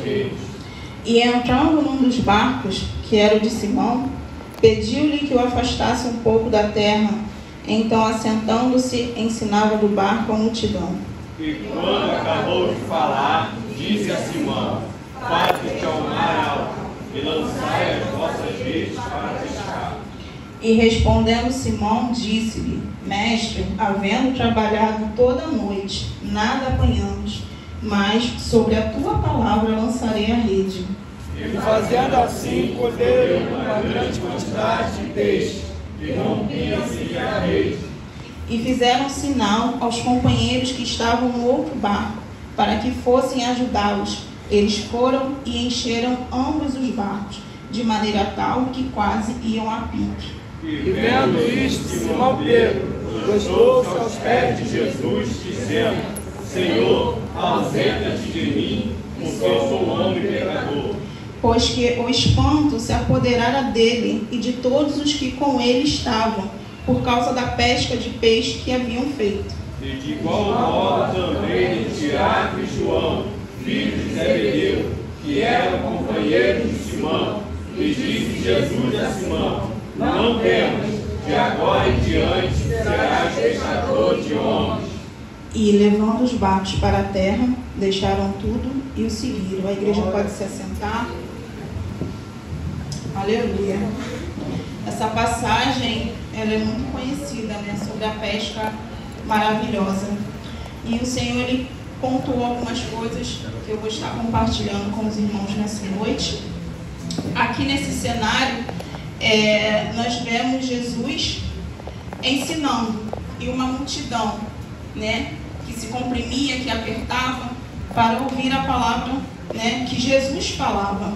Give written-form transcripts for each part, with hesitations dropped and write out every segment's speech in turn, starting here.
redes. E entrando num dos barcos, que era o de Simão, pediu-lhe que o afastasse um pouco da terra. Então, assentando-se, ensinava do barco a multidão. E quando acabou de falar, disse a Simão: Faze-te ao mar alto, e lançai as vossas redes para pescar. E respondendo Simão, disse-lhe: Mestre, havendo trabalhado toda a noite, nada apanhamos, mas sobre a tua palavra lançarei a rede. E fazendo assim, colheram uma grande quantidade de peixe, e rompiam-se a rede. E fizeram sinal aos companheiros que estavam no outro barco, para que fossem ajudá-los. Eles foram e encheram ambos os barcos, de maneira tal que quase iam a pique. E vendo isto, Simão Pedro prostrou-se aos pés de Jesus, dizendo: Senhor, ausenta-te de mim, porque eu sou um homem pecador. Pois que o espanto se apoderara dele e de todos os que com ele estavam, por causa da pesca de peixe que haviam feito. E de igual modo também de Tiago e João, filhos de Zebedeu, que eram companheiros de Simão. E disse Jesus a Simão: Não temas, de agora em diante serás pescador de homens. E levando os barcos para a terra, deixaram tudo e o seguiram. A igreja pode se assentar. Aleluia. Essa passagem, ela é muito conhecida, né? Sobre a pesca maravilhosa. E o Senhor, Ele pontuou algumas coisas que eu vou estar compartilhando com os irmãos nessa noite. Aqui nesse cenário, nós vemos Jesus ensinando e uma multidão, né, que se comprimia, que apertava para ouvir a palavra, né, que Jesus falava.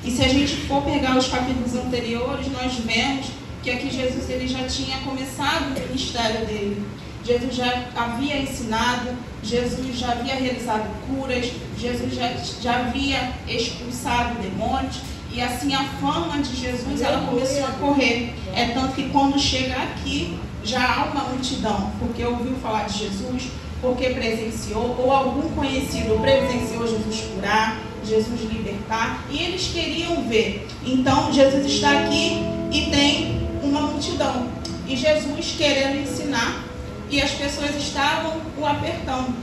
E se a gente for pegar os capítulos anteriores, nós vemos que aqui Jesus ele já tinha começado o ministério dele. Jesus já havia ensinado, Jesus já havia realizado curas, Jesus já havia expulsado demônios. E assim a fama de Jesus ela começou a correr. É tanto que quando chega aqui, já há uma multidão, porque ouviu falar de Jesus, porque presenciou, ou algum conhecido presenciou Jesus curar, Jesus libertar, e eles queriam ver. Então Jesus está aqui e tem uma multidão, e Jesus querendo ensinar, e as pessoas estavam o apertando.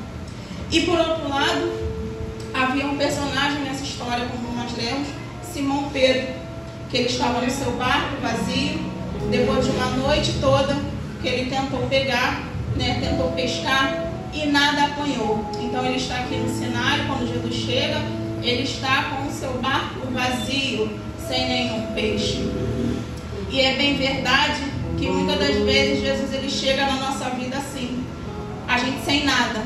E por outro lado, havia um personagem nessa história, como nós lemos, Simão Pedro, que ele estava no seu barco vazio, depois de uma noite toda, que ele tentou pegar, né, tentou pescar e nada apanhou. Então ele está aqui no cenário, quando Jesus chega, ele está com o seu barco vazio, sem nenhum peixe. E é bem verdade que muitas das vezes Jesus ele chega na nossa vida assim, a gente sem nada.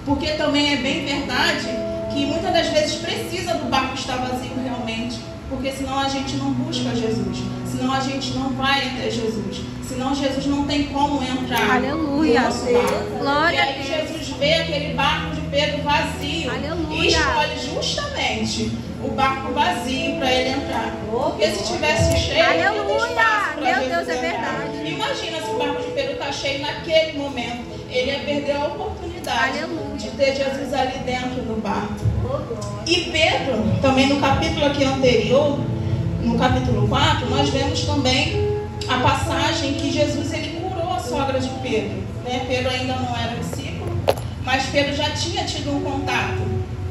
Porque também é bem verdade que muitas das vezes precisa do barco estar vazio realmente, porque senão a gente não busca Jesus, senão a gente não vai até Jesus, senão Jesus não tem como entrar. Aleluia. No nosso barco. Glória e aí Jesus vê aquele barco de Pedro vazio. Aleluia. E escolhe justamente o barco vazio para ele entrar, porque se tivesse cheio, Aleluia. não tem espaço para Meu Jesus Deus, é entrar. verdade. Imagina se o barco de Pedro está cheio naquele momento, ele ia perder a oportunidade Aleluia. de ter Jesus ali dentro do barco. E Pedro, também no capítulo aqui anterior, no capítulo 4, nós vemos também a passagem que Jesus ele curou a sogra de Pedro, né? Pedro ainda não era discípulo, mas Pedro já tinha tido um contato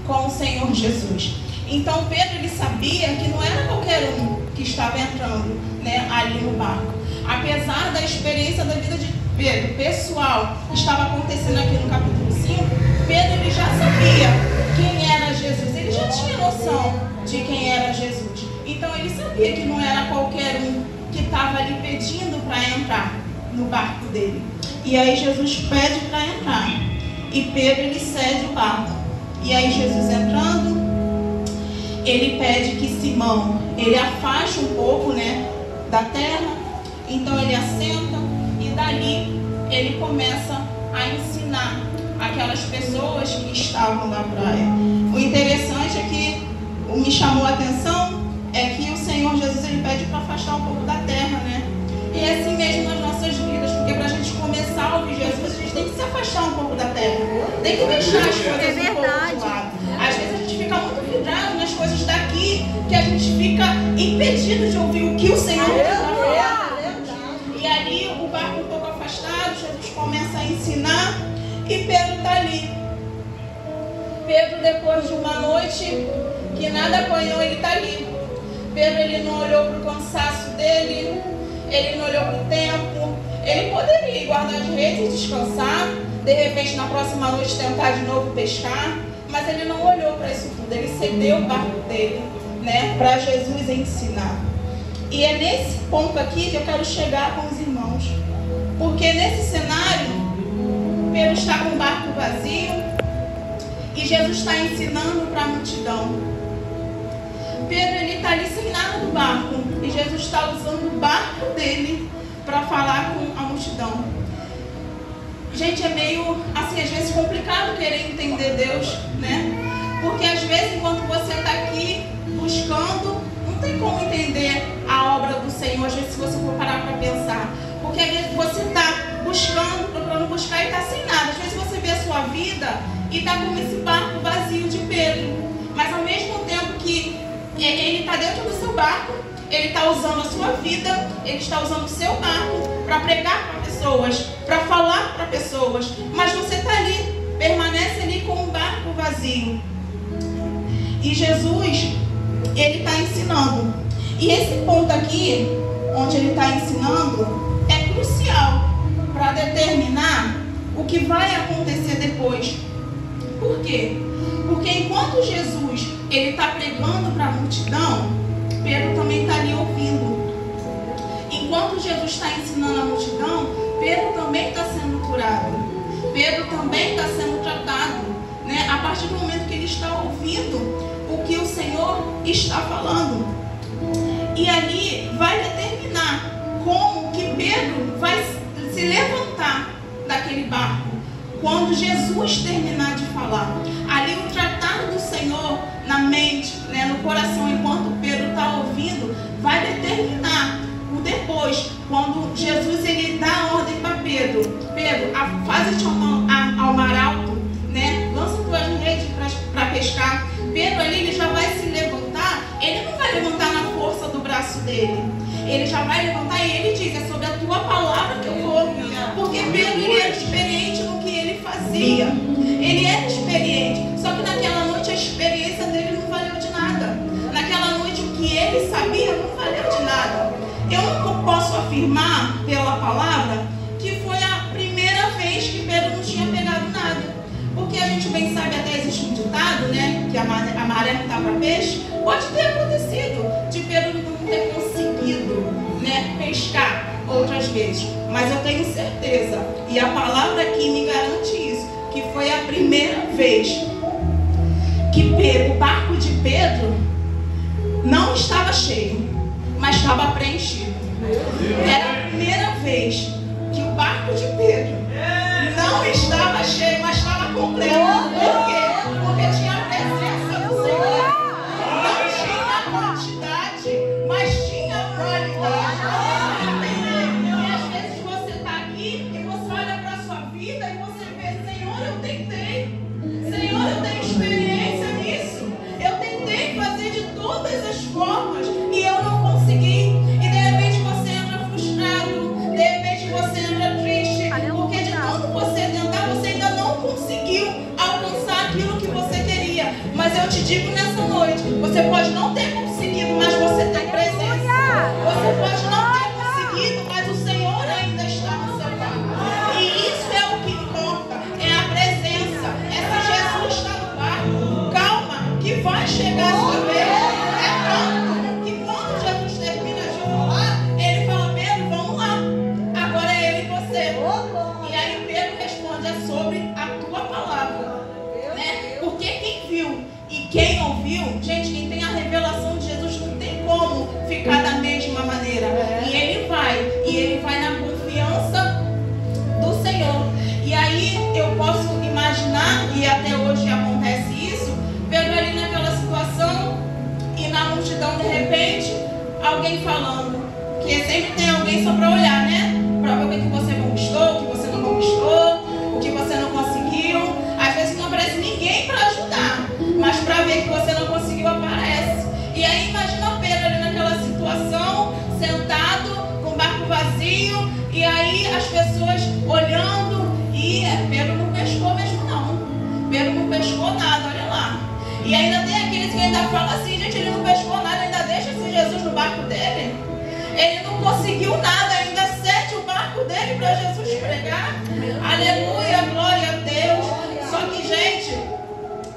com o Senhor Jesus. Então Pedro ele sabia que não era qualquer um que estava entrando, né, ali no barco. Apesar da experiência da vida de Pedro pessoal que estava acontecendo aqui no capítulo 5, Pedro ele já sabia quem era Jesus, ele já tinha noção de quem era Jesus. Então ele sabia que não era qualquer um que estava ali pedindo para entrar no barco dele. E aí Jesus pede para entrar. E Pedro ele cede o barco. E aí Jesus entrando, ele pede que Simão ele afaste um pouco, né, da terra. Então ele assenta e dali ele começa a ensinar aquelas pessoas que estavam na praia. O interessante é que me chamou a atenção é que o Senhor Jesus ele pede para afastar um pouco da terra, né? E é assim mesmo nas nossas vidas, porque para a gente começar a ouvir Jesus, a gente tem que se afastar um pouco da terra, tem que deixar as coisas um pouco de lado. Às vezes a gente fica muito vidrado nas que a gente fica impedido de ouvir o que o Senhor tem para falar. E ali, o barco um pouco afastado, Jesus começa a ensinar e Pedro está ali. Pedro, depois de uma noite que nada apanhou, ele está ali. Pedro, ele não olhou para o cansaço dele, ele não olhou para o tempo. Ele poderia guardar as redes e descansar, de repente na próxima noite tentar de novo pescar, mas ele não olhou para isso tudo. Ele cedeu o barco dele, né, para Jesus ensinar. E é nesse ponto aqui que eu quero chegar com os irmãos, porque nesse cenário Pedro está com o barco vazio e Jesus está ensinando para a multidão. Pedro, ele está ali sem nada do barco e Jesus está usando o barco dele para falar com a multidão. Gente, é meio assim, às vezes complicado querer entender Deus, né? Porque às vezes enquanto você está aqui buscando, não tem como entender a obra do Senhor, às vezes se você for parar para pensar. Porque às vezes você está buscando, procurando buscar e está sem nada. Às vezes você vê a sua vida e está com esse barco vazio de Pedro. Mas ao mesmo tempo que ele está dentro do seu barco, ele está usando a sua vida, ele está usando o seu barco para pregar para pessoas, para falar para pessoas. Mas você está ali, permanece ali com o barco vazio. E Jesus, ele está ensinando. E esse ponto aqui, onde ele está ensinando, é crucial para determinar o que vai acontecer depois. Por quê? Porque enquanto Jesus ele está pregando para a multidão, Pedro também está ali ouvindo. Enquanto Jesus está ensinando a multidão, Pedro também está sendo curado. Pedro também está sendo tratado, né? A partir do momento que ele está ouvindo o que o Senhor está falando. E ali vai determinar como que Pedro vai se levantar daquele barco. Quando Jesus terminar de falar, ali o tratado do Senhor na mente, né, no coração, enquanto Pedro está ouvindo, vai determinar o depois, quando Jesus ele dá a ordem para Pedro: Pedro, faze-te ao mar alto, né, lança tuas redes para pescar. Pedro ali ele já vai se levantar, ele não vai levantar na força do braço dele, ele já vai levantar e ele diz: é sobre a tua palavra que eu vou. Porque Pedro ele era experiente no que ele fazia, ele era experiente, só que naquela noite a experiência dele não valeu de nada. Naquela noite o que ele sabia não valeu de nada. Eu não posso afirmar pela palavra que foi a primeira vez que Pedro não tinha pegado nada, porque a gente bem sabe, até existe um ditado, né, que a maré não está para peixe. Pode ter acontecido de Pedro não ter conseguido, né, pescar outras vezes, mas eu tenho certeza, e a palavra aqui me garante isso, que foi a primeira vez que o barco de Pedro não estava cheio, mas estava preenchido. Era a primeira vez que o barco de Pedro não estava cheio, mas estava completo. Por quê? Porque tinha a presença do Senhor. Não tinha quantidade, mas tinha qualidade. E às vezes você está aqui e você olha para a sua vida e você vê: Senhor, eu tentei. Senhor, eu tenho experiência nisso. Eu tentei fazer de todas as formas e eu não consegui. E de repente você entra frustrado, de repente você entra triste, porque de tanto você tentar, você ainda não conseguiu alcançar aquilo que você queria. Mas eu te digo nessa noite, você pode não ter conseguido, mas você tem presença. Você pode não ter conseguido, mas o Senhor ainda está no seu barco. E isso é o que importa, é a presença. É se Jesus está no barco. Calma, que vai chegar a sua vez. É tanto que quando Jesus termina de falar, ele fala: Pedro, vamos lá. Agora é ele e você. E aí Pedro responde: é sobre a tua palavra, né? Porque quem viu e quem ouviu, gente, quem tem a revelação de Jesus não tem como ficar da mesma maneira. E ele vai na confiança do Senhor. E aí eu posso imaginar, e até hoje acontece isso, Pedro ali naquela situação e na multidão, de repente, alguém falando, que sempre tem alguém só para olhar, né? Para ver o que você conquistou, o que você não conquistou, o que você não conseguiu. Às vezes não aparece ninguém para ajudar, mas para ver que você não conseguiu, aparece. E aí imagina vezes que ainda fala assim, gente, ele não pescou nada, ainda deixa esse Jesus no barco dele. Ele não conseguiu nada, ainda cede o barco dele para Jesus pregar. Aleluia, glória a Deus. Só que, gente,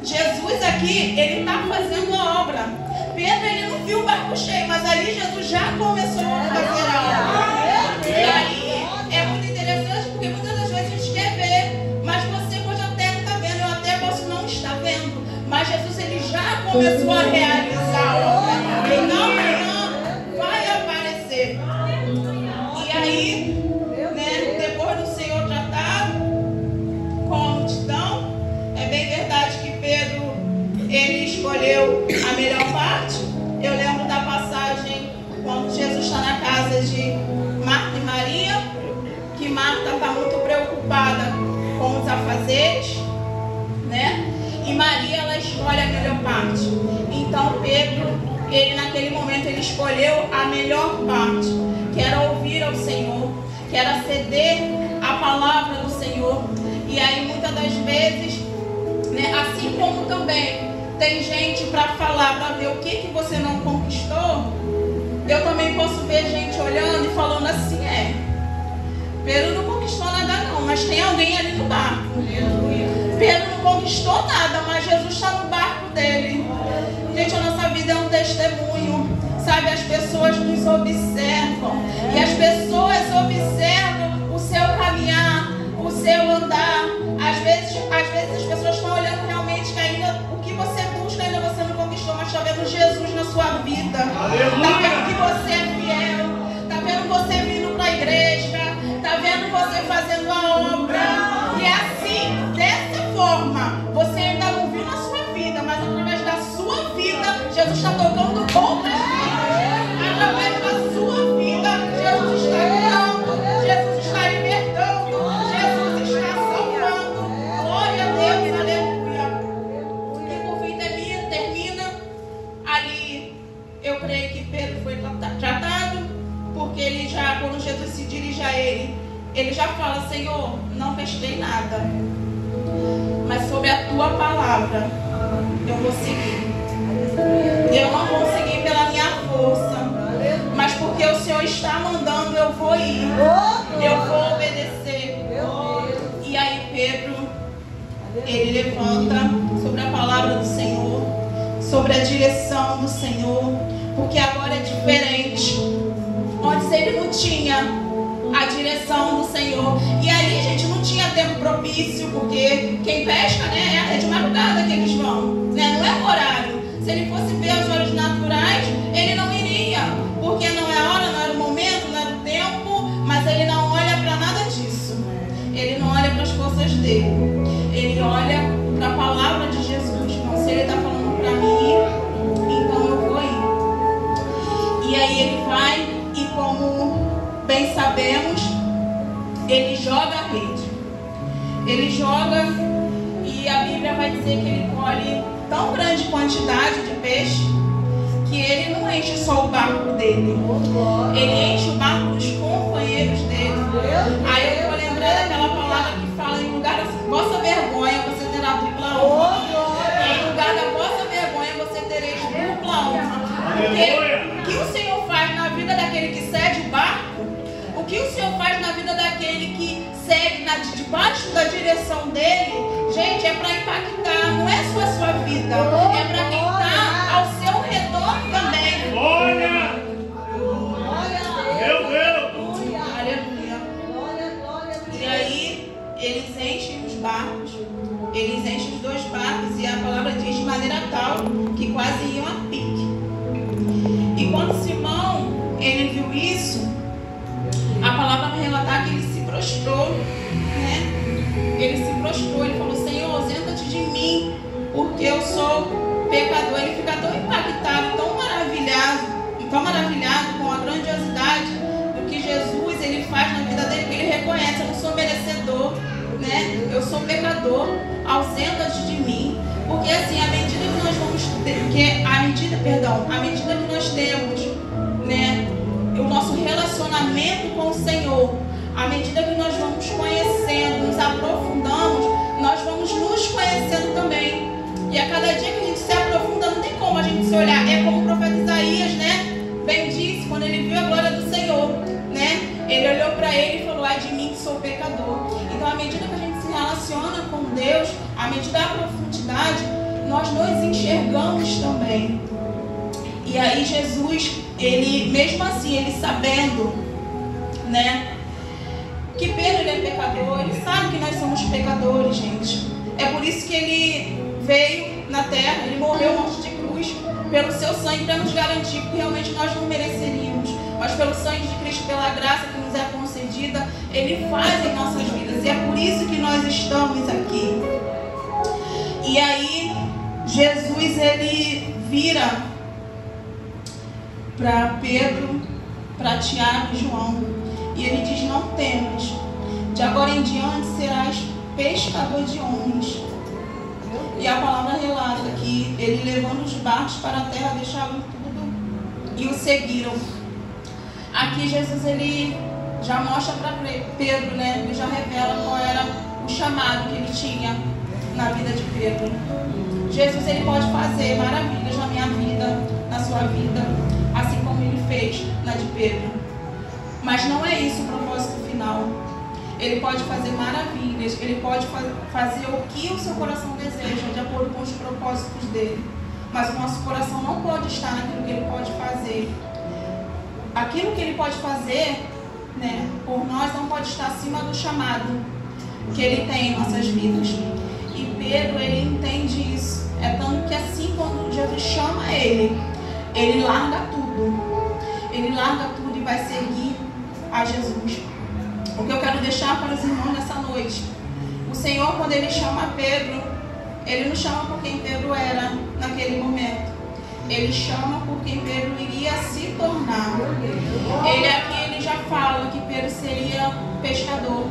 Jesus aqui, ele está fazendo a obra. Pedro, ele não viu o barco cheio, mas ali Jesus já começou a fazer a obra. E aí, é muito interessante, porque muitas das vezes a gente quer ver, mas você pode até não estar vendo, eu até posso não estar vendo, mas Jesus, ele já começou a realizar a obra. Então, amanhã vai aparecer. E aí, né, depois do Senhor tratar com a multidão, é bem verdade que Pedro, ele escolheu a melhor parte. Eu lembro da passagem quando Jesus está na casa de Marta e Maria, que Marta está muito preocupada com os afazeres, né? E Maria, ela escolhe a melhor parte. Então Pedro, ele naquele momento, ele escolheu a melhor parte, que era ouvir ao Senhor, que era ceder a palavra do Senhor. E aí muitas das vezes, né, assim como também tem gente para falar, para ver o que você não conquistou, eu também posso ver gente olhando e falando assim, Pedro não conquistou nada não, mas tem alguém ali no barco. Pedro não conquistou nada, mas Jesus está no barco dele. Gente, a nossa vida é um testemunho, sabe? As pessoas nos observam, e as pessoas observam o seu caminhar, o seu andar. Às vezes as pessoas estão olhando realmente que ainda o que você busca ainda você não conquistou, mas está vendo Jesus na sua vida. Está vendo que você é fiel, está vendo você vindo para a igreja, está vendo você fazendo a obra. E é assim, dessa forma, você ainda não viu na sua vida, mas através da sua vida, Jesus está tocando outras vidas. Através da sua vida, Jesus está curando, Jesus está libertando, Jesus está salvando. Glória a Deus, aleluia. E por fim termina ali. Eu creio que Pedro foi tratado, porque ele já, quando Jesus se dirige a ele já fala, Senhor, não pesquei nada, mas sobre a tua palavra eu vou seguir. Eu não vou seguir pela minha força, mas porque o Senhor está mandando, eu vou ir, eu vou obedecer. E aí Pedro, ele levanta sobre a palavra do Senhor, sobre a direção do Senhor, porque agora é diferente. Antes ele não tinha a direção do Senhor. E ali, gente, não tinha tempo propício, porque quem pesca, né, é de madrugada que eles vão, né, não é o horário. Se ele fosse ver os olhos naturais, ele não iria, porque não é a hora, não era o momento, não era o tempo, mas ele não olha para nada disso. Ele não olha para as forças dele. Ele olha para a palavra de Jesus. Então, se ele está falando para mim ir, então eu vou ir. E aí ele vai, e como bem sabemos, ele joga a rede. Ele joga, e a Bíblia vai dizer que ele colhe tão grande quantidade de peixe que ele não enche só o barco dele, ele enche o barco dos companheiros dele. Aí eu vou lembrar daquela palavra que fala, em lugar da vossa vergonha você terá dupla honra. Em lugar da vossa vergonha você tereis dupla honra. Porque o que o Senhor faz na vida daquele que cede o barco, o que o Senhor faz na vida daquele que segue debaixo da direção dele, gente, é para impactar, não é só a sua vida, é para quem está ao seu redor também. Glória! Meu Deus! Aleluia! E aí, eles enchem os barcos, eles enchem os 2 barcos, e a palavra diz de maneira tal que quase iam a pique. E quando Simão, ele viu isso, a palavra vai relatar que ele se prostrou, né? Ele se prostrou, ele falou, Senhor, ausenta-te de mim, porque eu sou pecador. Ele fica tão impactado, tão maravilhado com a grandiosidade do que Jesus ele faz na vida dele, que ele reconhece, eu não sou merecedor, né? Eu sou pecador, ausenta-te de mim. Porque assim, à medida que nós vamos ter, à medida que nós temos, né, o nosso relacionamento com o Senhor, à medida que nós vamos conhecendo, nos aprofundamos, nós vamos nos conhecendo também. E a cada dia que a gente se aprofunda, não tem como a gente se olhar. É como o profeta Isaías, né? Bem disse, quando ele viu a glória do Senhor, né? Ele olhou para ele e falou: ai de mim que sou pecador. Então, à medida que a gente se relaciona com Deus, à medida da profundidade, nós nos enxergamos também. E aí Jesus, ele, mesmo assim, ele sabendo, né, que Pedro ele é pecador, ele sabe que nós somos pecadores, gente. É por isso que ele veio na terra, ele morreu morte de cruz pelo seu sangue, para nos garantir que realmente nós não mereceríamos, mas pelo sangue de Cristo, pela graça que nos é concedida, ele faz em nossas vidas, e é por isso que nós estamos aqui. E aí Jesus, ele vira para Pedro, para Tiago e João, e ele diz: não temas, de agora em diante serás pescador de homens. E a palavra relata que ele, levando os barcos para a terra, deixaram tudo e o seguiram. Aqui Jesus, ele já mostra para Pedro, né? Ele já revela qual era o chamado que ele tinha na vida de Pedro. Jesus, ele pode fazer maravilhas na minha vida, na sua vida, assim como ele fez na de Pedro. Mas não é isso o propósito final. Ele pode fazer maravilhas, ele pode fazer o que o seu coração deseja, de acordo com os propósitos dele. Mas o nosso coração não pode estar naquilo que ele pode fazer. Aquilo que ele pode fazer, né, por nós, não pode estar acima do chamado que ele tem em nossas vidas. E Pedro, ele entende isso. É tanto que assim, quando Jesus chama ele larga tudo. Ele larga tudo e vai seguir a Jesus. O que eu quero deixar para os irmãos nessa noite: o Senhor, quando ele chama Pedro, ele não chama por quem Pedro era naquele momento. Ele chama por quem Pedro iria se tornar. Ele já fala que Pedro seria pescador.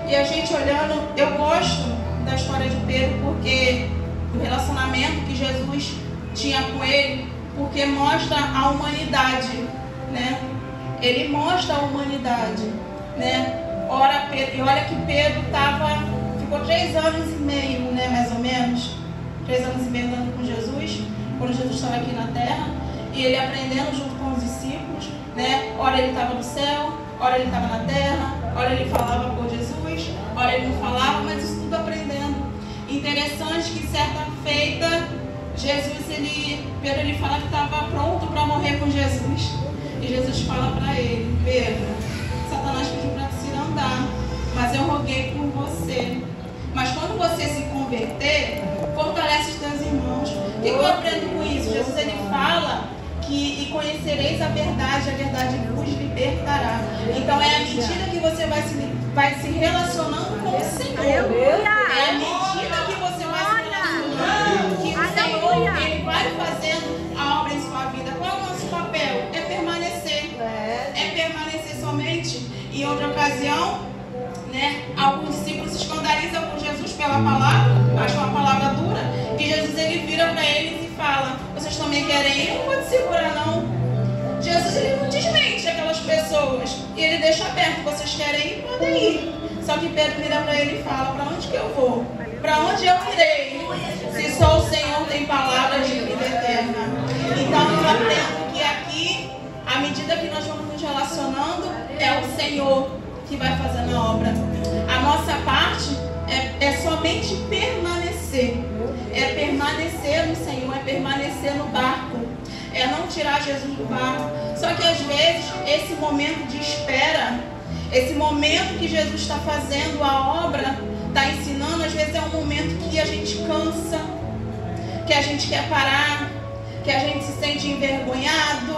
E a gente olhando, eu gosto da história de Pedro porque do relacionamento que Jesus tinha com ele, porque mostra a humanidade, né? Ele mostra a humanidade, né? E olha que Pedro ficou 3 anos e meio, né, mais ou menos, 3 anos e meio andando com Jesus, quando Jesus estava aqui na terra, e ele aprendendo junto com os discípulos, né? Ora ele estava no céu, ora ele estava na terra, ora ele falava por Jesus, ora ele não falava, mas isso tudo aprendendo. Interessante que certa feita, Pedro ele fala que estava pronto para morrer com Jesus, e Jesus fala para ele: Pedro, Satanás pediu para te andar, mas eu roguei por você. Mas quando você se converter, fortalece os teus irmãos. O que eu aprendo com isso? Jesus, ele fala que conhecereis a verdade vos libertará. Então é à medida que você vai se relacionando com o Senhor, é à medida que você vai se relacionando que o Senhor, ele vai fazendo a obra em sua vida. Qual é o nosso papel? É permanecer. É permanecer somente. Em outra ocasião, né, alguns discípulos se escandalizam com Jesus pela palavra, acham a palavra dura, e Jesus, ele vira para eles e fala: vocês também querem ir? Não pode segurar não. Jesus, ele não desmente aquelas pessoas, e ele deixa aberto: vocês querem ir? Podem ir. Só que Pedro vira para ele e fala: para onde que eu vou? Para onde eu irei? Se só o Senhor tem palavras de vida eterna. Então eu aprendo que aqui, à medida que nós vamos nos relacionando, é o Senhor que vai fazendo a obra. A nossa parte é somente permanecer. É permanecer no Senhor, é permanecer no barco. É não tirar Jesus do barco. Só que às vezes, esse momento de espera, esse momento que Jesus está fazendo a obra, está ensinando, às vezes é um momento que a gente cansa, que a gente quer parar, que a gente se sente envergonhado,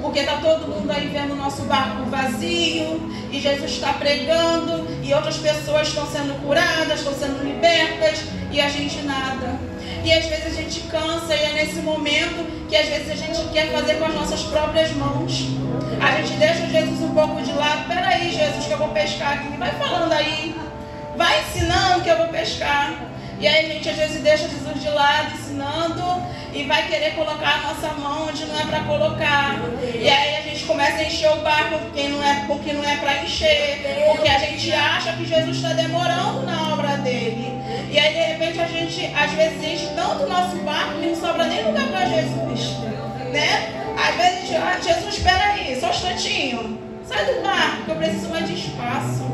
porque está todo mundo aí vendo o nosso barco vazio, e Jesus está pregando, e outras pessoas estão sendo curadas, estão sendo libertas, e a gente nada. E às vezes a gente cansa, e é nesse momento que às vezes a gente quer fazer com as nossas próprias mãos. A gente deixa Jesus um pouco de lado. Peraí, Jesus, que eu vou pescar aqui. Vai falando aí, vai ensinando que eu vou pescar. E aí a gente às vezes deixa Jesus de lado, ensinando, e vai querer colocar a nossa mão onde não é para colocar. E aí a gente começa a encher o barco porque não é para encher, porque a gente acha que Jesus está demorando na obra dele. E aí de repente a gente às vezes enche tanto o nosso barco que não sobra nem lugar para Jesus, né? Às vezes a gente, Jesus, espera aí, só um instantinho, sai do barco, que eu preciso mais de espaço.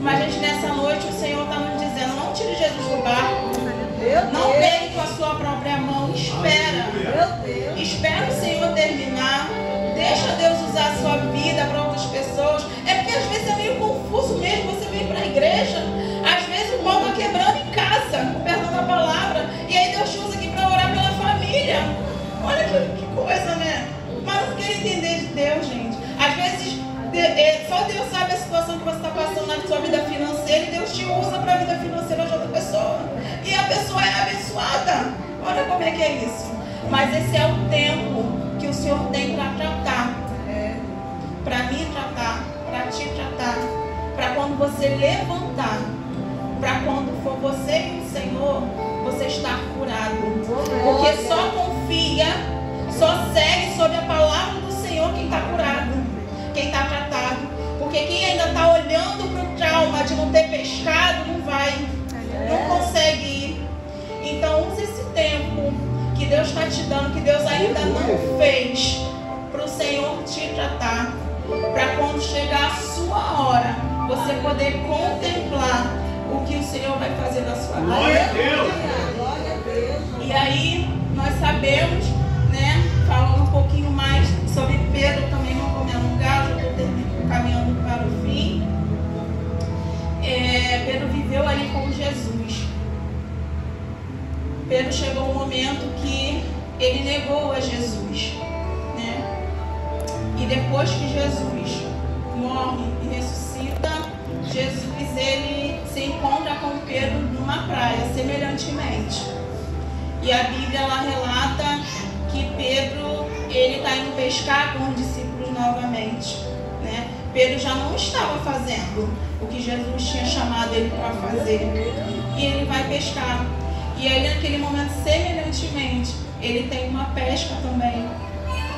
Mas gente, nessa noite o Senhor está nos dizendo, não tire Jesus do barco, não pegue com a sua própria mão, espera o Senhor terminar, deixa Deus usar a sua vida para outras pessoas. É porque às vezes é meio confuso mesmo, você vem para a igreja, às vezes o pau está quebrando em casa, com perdão da palavra, e aí Deus te usa aqui para orar pela família. Olha que coisa, né? Mas não quero entender de Deus, gente. Às vezes só Deus sabe a situação que você está passando na sua vida financeira e Deus te usa para a vida financeira de outra pessoa. E a pessoa é abençoada. Olha como é que é isso. Mas esse é o tempo que o Senhor tem para tratar. Para mim tratar, para ti tratar. Para quando você levantar, para quando for você e o Senhor, você estar curado. Porque só confia, só segue sobre a palavra do Senhor quem está curado, quem está tratado. Porque quem ainda está olhando para o trauma de não ter pescado, não vai, não consegue ir. Então use esse tempo que Deus está te dando, que Deus ainda não fez, para o Senhor te tratar, para quando chegar a sua hora, você poder contemplar o que o Senhor vai fazer na sua vida. Glória a Deus! E aí nós sabemos, né, falando um pouquinho mais sobre Pedro, também não vou me alongar, já estou caminhando para o fim. Pedro viveu ali com Jesus. Pedro chegou um momento que ele negou a Jesus, né? E depois que Jesus morre e ressuscita, Jesus ele se encontra com Pedro numa praia, semelhantemente. E a Bíblia ela relata que Pedro ele está indo pescar com os discípulos novamente, né? Pedro já não estava fazendo o que Jesus tinha chamado ele para fazer, e ele vai pescar. E aí naquele momento, semelhantemente, ele tem uma pesca também,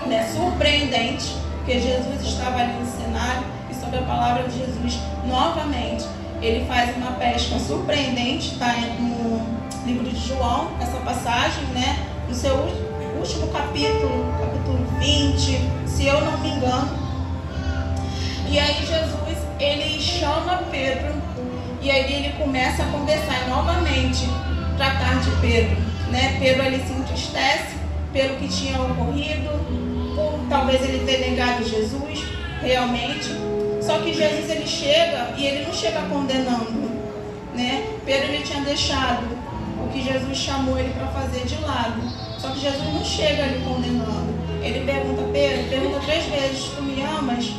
né? Surpreendente, porque Jesus estava ali no cenário e sobre a palavra de Jesus, novamente, ele faz uma pesca surpreendente, está no livro de João, essa passagem, né? No seu último capítulo, capítulo 20, se eu não me engano. E aí Jesus, ele chama Pedro, e aí ele começa a conversar e novamente tratar de Pedro, né? Pedro ele se entristece pelo que tinha ocorrido, por talvez ele ter negado Jesus, realmente. Só que Jesus ele chega e ele não chega condenando, né? Pedro ele tinha deixado o que Jesus chamou ele para fazer de lado. Só que Jesus não chega ali condenando. Ele pergunta, Pedro, pergunta 3 vezes, tu me amas?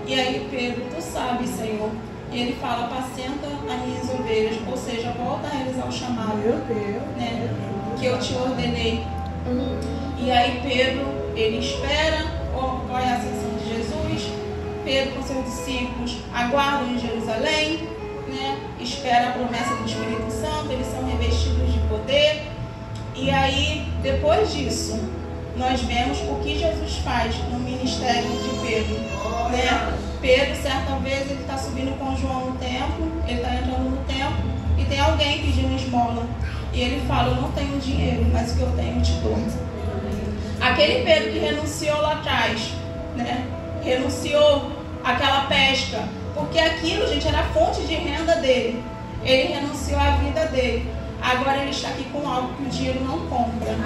E aí Pedro, tu sabes, Senhor. E ele fala, apacenta as minhas ovelhas, ou seja, volta a realizar o chamado, né, que eu te ordenei. E aí Pedro, ele espera, olha a ascensão de Jesus. Pedro com seus discípulos aguardam em Jerusalém, né, espera a promessa do Espírito Santo, eles são revestidos de poder. E aí, depois disso, nós vemos o que Jesus faz no ministério de Pedro, né? Pedro, certa vez, ele está subindo com João no templo, ele está entrando no templo e tem alguém pedindo esmola. E ele fala, eu não tenho dinheiro, mas o que eu tenho eu te dou. Aquele Pedro que renunciou lá atrás, né? Renunciou àquela pesca, porque aquilo, gente, era a fonte de renda dele. Ele renunciou à vida dele. Agora ele está aqui com algo que o dinheiro não compra.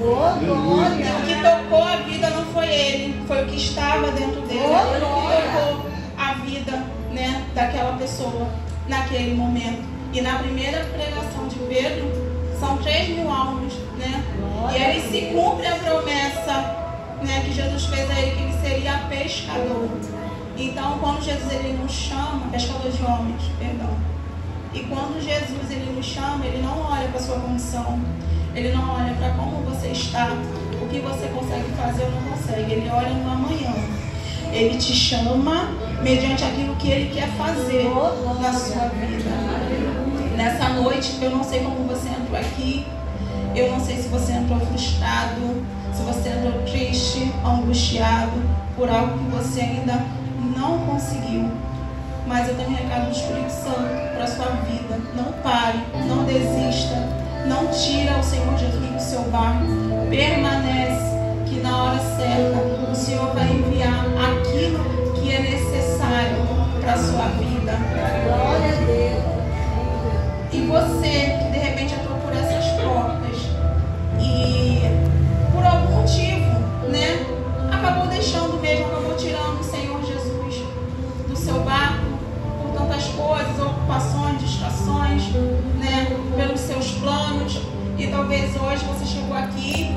O que tocou a vida não foi ele, foi o que estava dentro dele. Ele que tocou a vida, né, daquela pessoa naquele momento. E na primeira pregação de Pedro, são 3.000 almas, né? E aí se cumpre a promessa, né, que Jesus fez a ele, que ele seria pescador. Então, quando Jesus ele nos chama, pescador de homens, perdão. E quando Jesus ele nos chama, ele não olha para a sua condição, ele não olha para como você está, o que você consegue fazer ou não consegue, ele olha no amanhã. Ele te chama mediante aquilo que ele quer fazer na sua vida. Nessa noite, eu não sei como você entrou aqui, eu não sei se você entrou frustrado, se você entrou triste, angustiado por algo que você ainda não conseguiu. Mas eu tenho um recado do Espírito Santo para a sua vida. Não pare, não desista, não tira o Senhor Jesus do seu barco. Permanece, que na hora certa o Senhor vai enviar aquilo que é necessário para a sua vida. Glória a Deus. E você que de repente entrou por essas portas e por algum motivo, né, acabou deixando mesmo, acabou tirando o Senhor Jesus do seu barco por tantas coisas, ocupações, distrações, né, pelos seus planos. E talvez hoje você chegou aqui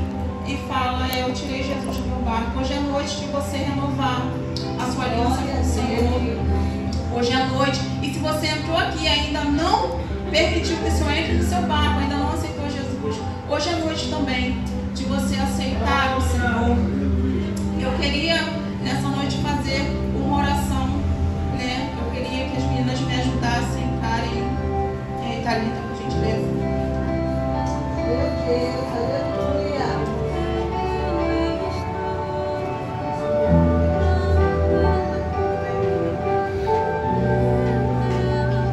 e fala: eu tirei Jesus do meu barco. Hoje é noite de você renovar a sua aliança com o Senhor. Hoje é noite. E se você entrou aqui e ainda não permitiu que o Senhor entre no seu barco, ainda não aceitou Jesus, hoje é noite também de você aceitar o Senhor. Eu queria nessa noite fazer uma oração, né? Eu queria que as meninas me ajudassem, Karen e Thalita, por gentileza. Meu Deus, aleluia.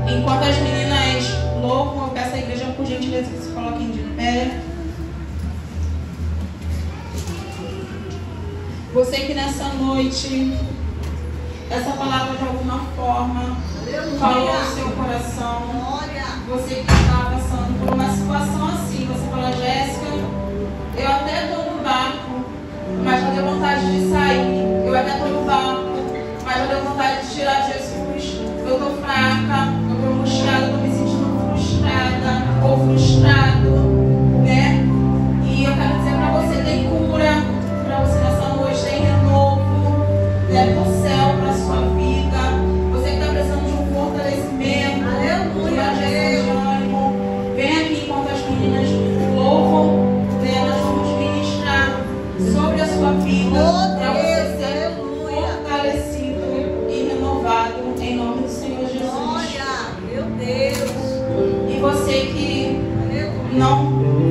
Enquanto as meninas louvam, eu peço à igreja, por gentileza, que se coloquem de pé. Você que nessa noite, essa palavra de alguma forma falou ao seu coração. Você que está passando por uma situação assim, você fala: Jéssica, eu até estou no barco, mas já deu vontade de sair. Eu até estou no barco, mas já deu vontade de tirar Jesus. Eu estou fraca, eu estou angustiada, eu estou me sentindo frustrada ou frustrado, né? E eu quero dizer para você: tem cura para você nessa noite, tem renovo, né, do céu para a sua vida. Você que está precisando de um fortalecimento, de uma injeção de ânimo, vem aqui enquanto as meninas louvam, né? Nós vamos ministrar sobre a sua vida, para você ser fortalecido e renovado em nome do Senhor Jesus. Meu Deus. E você que não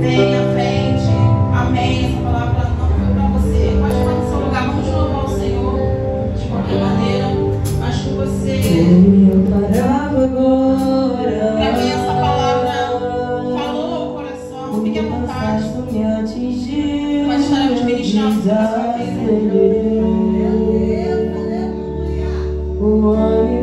vem à frente, amém, essa palavra não foi para você, pode ficar no seu lugar, vamos louvar o Senhor de qualquer maneira, mas que você, para quem essa palavra falou ao coração, fique à vontade, nós estaremos ministrando sobre a sua vida. Meu Deus, aleluia.